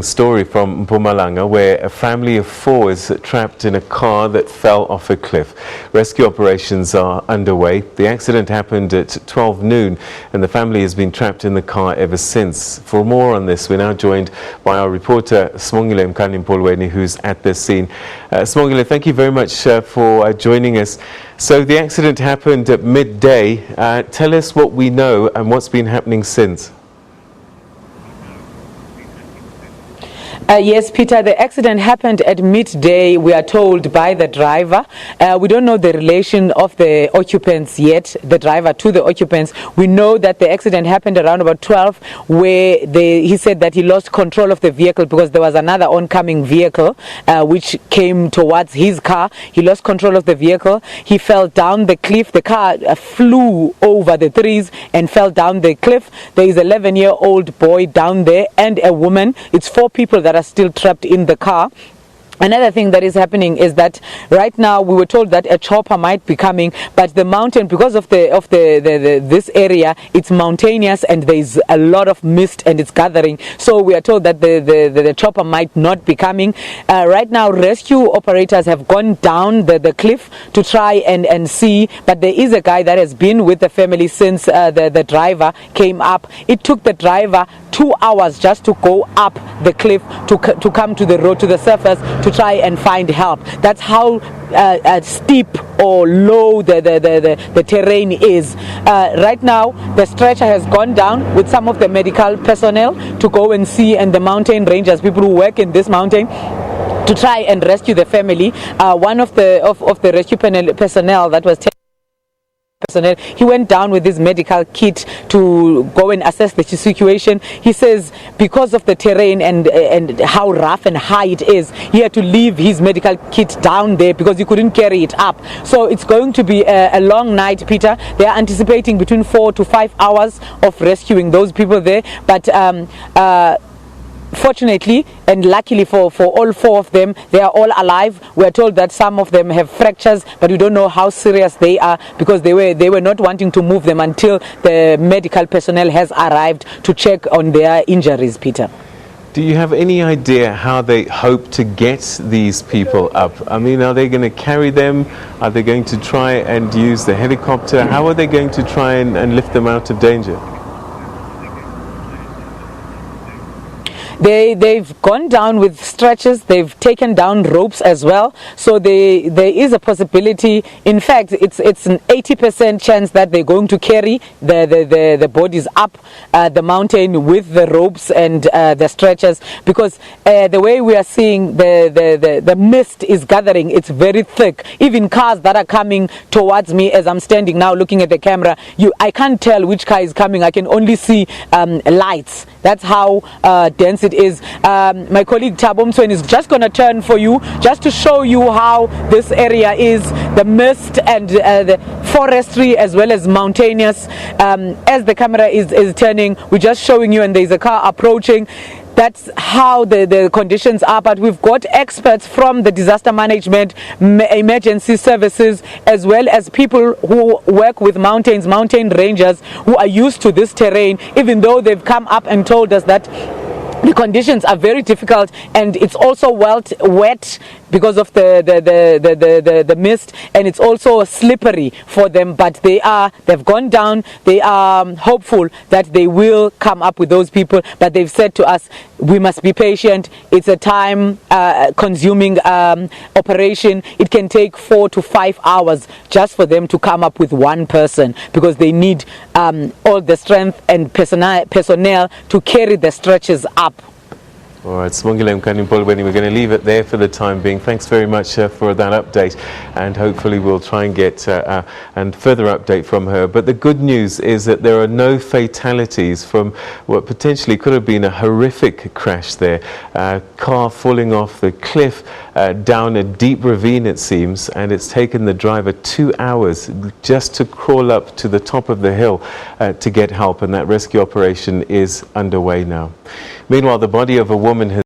Story from Mpumalanga, where a family of 4 is trapped in a car that fell off a cliff. Rescue operations are underway. The accident happened at 12 noon and the family has been trapped in the car ever since. For more on this, we're now joined by our reporter Sibongile Mkani-Mpolweni, who's at the scene. Sibongile, thank you very much for joining us. So the accident happened at midday. Tell us what we know and what's been happening since. Yes, Peter, the accident happened at midday, we are told, by the driver. We don't know the relation of the occupants yet, the driver to the occupants. We know that the accident happened around about 12, where he said that he lost control of the vehicle because there was another oncoming vehicle which came towards his car. He lost control of the vehicle. He fell down the cliff. The car flew over the trees and fell down the cliff. There is an 11-year-old boy down there and a woman. It's 4 people that are still trapped in the car. Another thing that is happening is that right now we were told that a chopper might be coming, but the mountain, because of this area, it's mountainous and there is a lot of mist and it's gathering. So we are told that the chopper might not be coming. Right now, rescue operators have gone down the cliff to try and see, but there is a guy that has been with the family since the driver came up. It took the driver 2 hours just to go up the cliff to come to the road, to the surface, to try and find help. That's how steep or low the terrain is. Right now, the stretcher has gone down with some of the medical personnel to go and see, and the mountain rangers, people who work in this mountain, to try and rescue the family. One of the rescue personnel that was he went down with his medical kit to go and assess the situation. He says because of the terrain and how rough and high it is, he had to leave his medical kit down there because he couldn't carry it up. So it's going to be a long night, Peter. They are anticipating between 4 to 5 hours of rescuing those people there. But fortunately and luckily for all 4 of them, they are all alive. We are told that some of them have fractures, but we don't know how serious they are because they were not wanting to move them until the medical personnel has arrived to check on their injuries, Peter. Do you have any idea how they hope to get these people up? I mean, are they going to carry them? Are they going to try and use the helicopter? How are they going to try and lift them out of danger? They've gone down with stretchers. They've taken down ropes as well. So there is a possibility. In fact, it's an 80% chance that they're going to carry the bodies up the mountain with the ropes and the stretchers, because the way we are seeing the mist is gathering. It's very thick. Even cars that are coming towards me as I'm standing now looking at the camera, I can't tell which car is coming. I can only see lights. That's how dense it is. My colleague Thabo Mtsweni is just going to turn for you, just to show you how this area is, the mist and the forestry as well as mountainous. As the camera is turning, we're just showing you, and there's a car approaching. That's how the conditions are, but we've got experts from the disaster management, emergency services, as well as people who work with mountains, mountain rangers, who are used to this terrain, even though they've come up and told us that the conditions are very difficult and it's also wet because of the mist, and it's also slippery for them, but they've gone down. They are hopeful that they will come up with those people, but they've said to us we must be patient. It's a time consuming operation. It can take 4 to 5 hours just for them to come up with one person, because they need all the strength and personnel to carry the stretchers up. All right, Sibongile Mkani-Mpolweni, we're going to leave it there for the time being. Thanks very much for that update, and hopefully we'll try and get a further update from her. But the good news is that there are no fatalities from what potentially could have been a horrific crash there. Car falling off the cliff down a deep ravine, it seems, and it's taken the driver 2 hours just to crawl up to the top of the hill to get help, and that rescue operation is underway now. Meanwhile, the body of a woman has